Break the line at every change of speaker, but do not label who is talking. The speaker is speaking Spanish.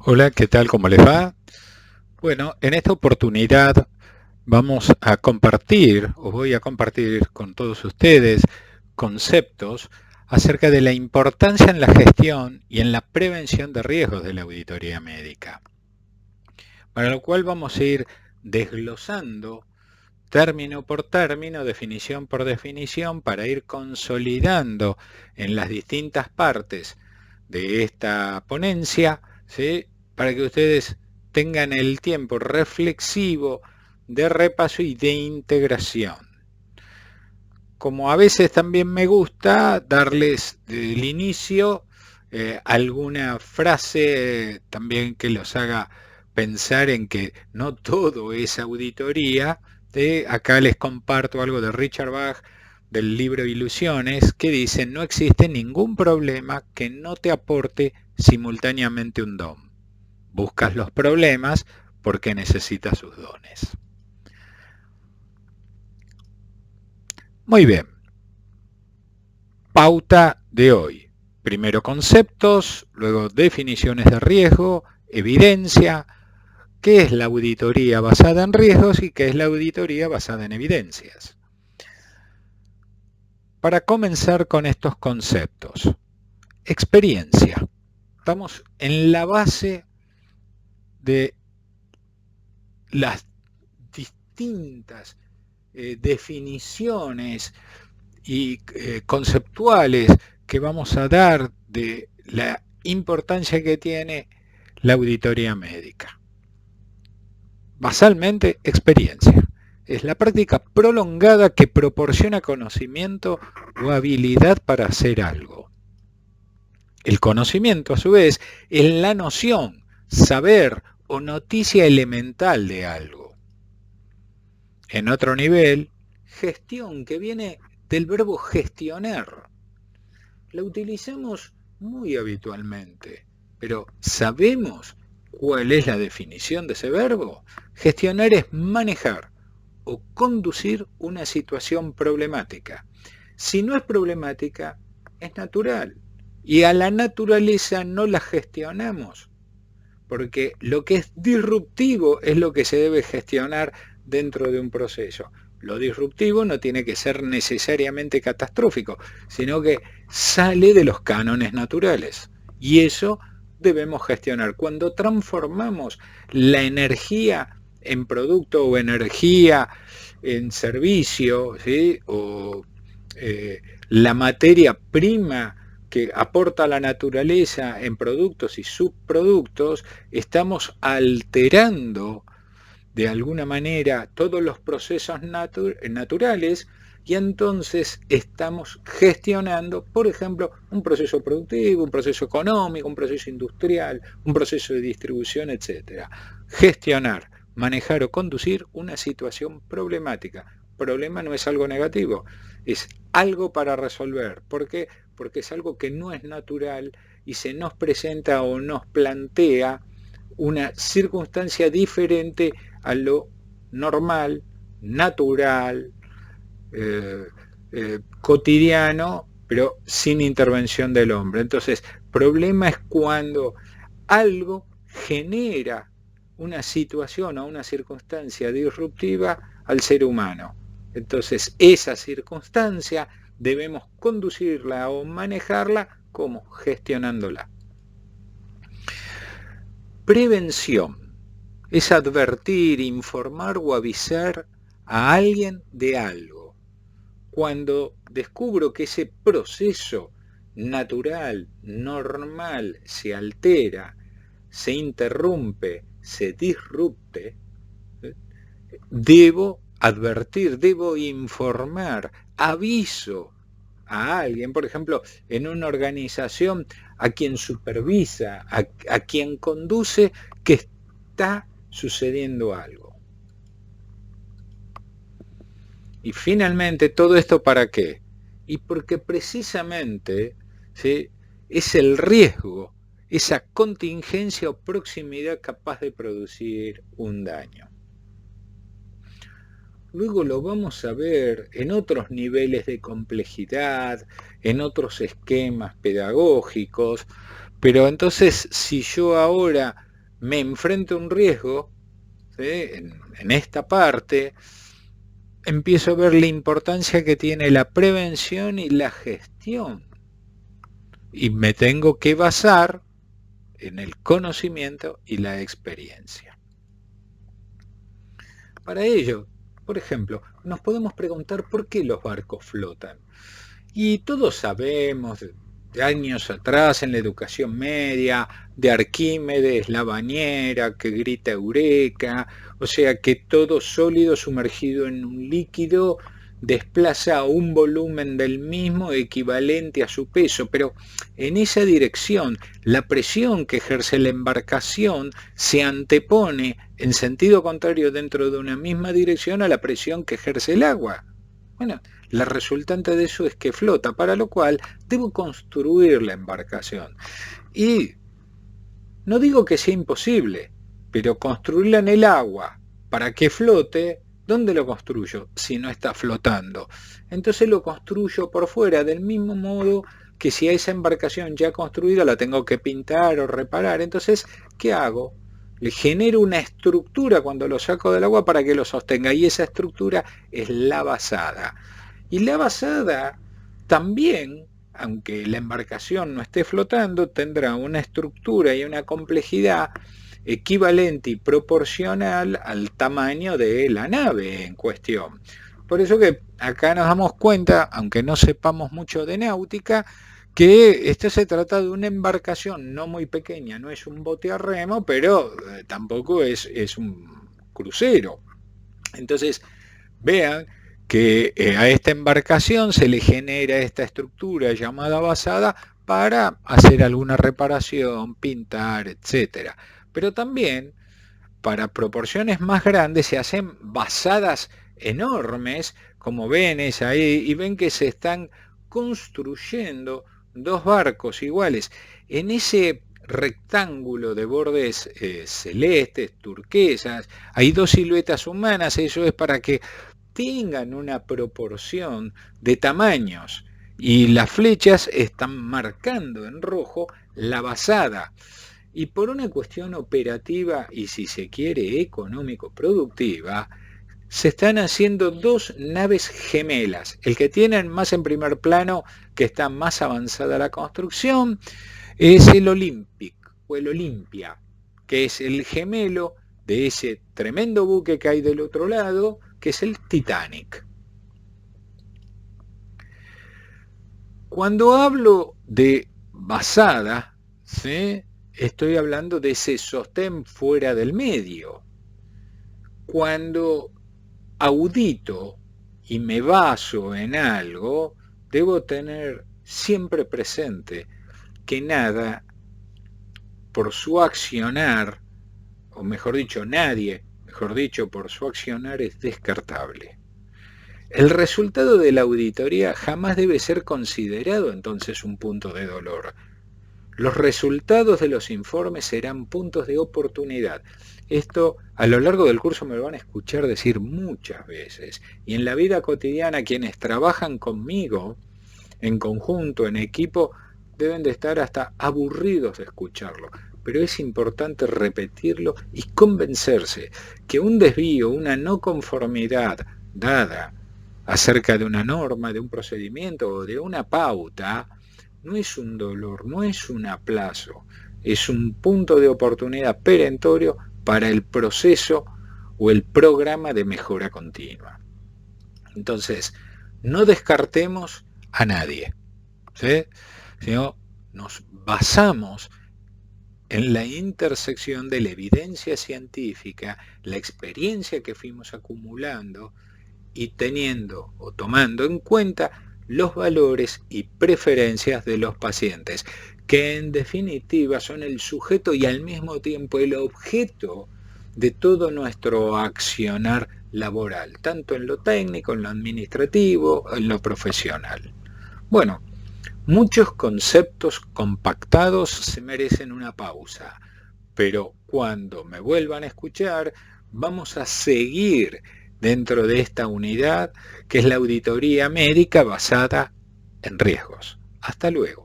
Hola, ¿qué tal? ¿Cómo les va? Bueno, en esta oportunidad vamos a compartir, o voy a compartir con todos ustedes, conceptos acerca de la importancia en la gestión y en la prevención de riesgos de la auditoría médica, para lo cual vamos a ir desglosando término por término, definición por definición, para ir consolidando en las distintas partes de esta ponencia, ¿sí? Para que ustedes tengan el tiempo reflexivo de repaso y de integración. Como a veces también me gusta darles del inicio alguna frase también que los haga pensar en que no todo es auditoría. Acá les comparto algo de Richard Bach del libro Ilusiones que dice: no existe ningún problema que no te aporte simultáneamente un don. Buscas los problemas porque necesitas sus dones. Muy bien, pauta de hoy. Primero conceptos, luego definiciones de riesgo, evidencia, qué es la auditoría basada en riesgos y qué es la auditoría basada en evidencias. Para comenzar con estos conceptos, experiencia. Estamos en la base de las distintas definiciones y conceptuales que vamos a dar de la importancia que tiene la auditoría médica. Basalmente, experiencia. Es la práctica prolongada que proporciona conocimiento o habilidad para hacer algo. El conocimiento, a su vez, es la noción, saber o noticia elemental de algo. En otro nivel, gestión, que viene del verbo gestionar. La utilizamos muy habitualmente, pero ¿sabemos cuál es la definición de ese verbo? Gestionar es manejar o conducir una situación problemática. Si no es problemática, es natural. Y a la naturaleza no la gestionamos, porque lo que es disruptivo es lo que se debe gestionar dentro de un proceso. Lo disruptivo no tiene que ser necesariamente catastrófico, sino que sale de los cánones naturales. Y eso debemos gestionar. Cuando transformamos la energía en producto o energía en servicio, ¿sí? O la materia prima que aporta la naturaleza en productos y subproductos, estamos alterando de alguna manera todos los procesos naturales y entonces estamos gestionando, por ejemplo, un proceso productivo, un proceso económico, un proceso industrial, un proceso de distribución, etcétera. Gestionar, manejar o conducir una situación problemática. Problema no es algo negativo, es algo para resolver. ¿Por qué? Porque es algo que no es natural y se nos presenta o nos plantea una circunstancia diferente a lo normal, natural, cotidiano, pero sin intervención del hombre. Entonces, problema es cuando algo genera una situación o una circunstancia disruptiva al ser humano. Entonces, esa circunstancia debemos conducirla o manejarla como gestionándola. Prevención es advertir, informar o avisar a alguien de algo. Cuando descubro que ese proceso natural, normal, se altera, se interrumpe, se disrupte, debo advertir, debo informar, aviso a alguien, por ejemplo, en una organización, a quien supervisa, a quien conduce, que está sucediendo algo. Y finalmente, ¿todo esto para qué? Y porque precisamente, ¿sí?, es el riesgo, esa contingencia o proximidad capaz de producir un daño. Luego lo vamos a ver en otros niveles de complejidad, en otros esquemas pedagógicos, pero entonces si yo ahora me enfrento a un riesgo, ¿sí? En esta parte, empiezo a ver la importancia que tiene la prevención y la gestión. Y me tengo que basar en el conocimiento y la experiencia. Para ello, por ejemplo, nos podemos preguntar por qué los barcos flotan. Y todos sabemos de años atrás en la educación media, de Arquímedes, la bañera que grita eureka, o sea que todo sólido sumergido en un líquido desplaza un volumen del mismo equivalente a su peso, pero en esa dirección la presión que ejerce la embarcación se antepone en sentido contrario dentro de una misma dirección a la presión que ejerce el agua. Bueno, la resultante de eso es que flota, para lo cual debo construir la embarcación. Y no digo que sea imposible, pero construirla en el agua para que flote, ¿dónde lo construyo si no está flotando? Entonces lo construyo por fuera, del mismo modo que si a esa embarcación ya construida la tengo que pintar o reparar. Entonces, ¿qué hago? Le genero una estructura cuando lo saco del agua para que lo sostenga, y esa estructura es la basada. Y la basada también, aunque la embarcación no esté flotando, tendrá una estructura y una complejidad equivalente y proporcional al tamaño de la nave en cuestión. Por eso que acá nos damos cuenta, aunque no sepamos mucho de náutica, que esto se trata de una embarcación no muy pequeña, no es un bote a remo, pero tampoco es un crucero. Entonces, vean que a esta embarcación se le genera esta estructura llamada basada para hacer alguna reparación, pintar, etcétera. Pero también para proporciones más grandes se hacen basadas enormes, como ven es ahí, y ven que se están construyendo dos barcos iguales. En ese rectángulo de bordes celestes, turquesas, hay dos siluetas humanas, eso es para que tengan una proporción de tamaños, y las flechas están marcando en rojo la basada. Y por una cuestión operativa y, si se quiere, económico-productiva, se están haciendo dos naves gemelas. El que tienen más en primer plano, que está más avanzada la construcción, es el Olympic o el Olympia, que es el gemelo de ese tremendo buque que hay del otro lado, que es el Titanic. Cuando hablo de basada, ¿sí?, estoy hablando de ese sostén fuera del medio. Cuando audito y me baso en algo, debo tener siempre presente que nada, por su accionar, o mejor dicho, nadie, mejor dicho, por su accionar, es descartable. El resultado de la auditoría jamás debe ser considerado entonces un punto de dolor. Los resultados de los informes serán puntos de oportunidad. Esto a lo largo del curso me lo van a escuchar decir muchas veces. Y en la vida cotidiana, quienes trabajan conmigo, en conjunto, en equipo, deben de estar hasta aburridos de escucharlo. Pero es importante repetirlo y convencerse que un desvío, una no conformidad dada acerca de una norma, de un procedimiento o de una pauta, no es un dolor, no es un aplazo, es un punto de oportunidad perentorio para el proceso o el programa de mejora continua. Entonces, no descartemos a nadie, ¿sí?, sino nos basamos en la intersección de la evidencia científica, la experiencia que fuimos acumulando y teniendo o tomando en cuenta los valores y preferencias de los pacientes, que en definitiva son el sujeto y al mismo tiempo el objeto de todo nuestro accionar laboral, tanto en lo técnico, en lo administrativo, en lo profesional. Bueno, muchos conceptos compactados se merecen una pausa, pero cuando me vuelvan a escuchar, vamos a seguir dentro de esta unidad que es la auditoría médica basada en riesgos. Hasta luego.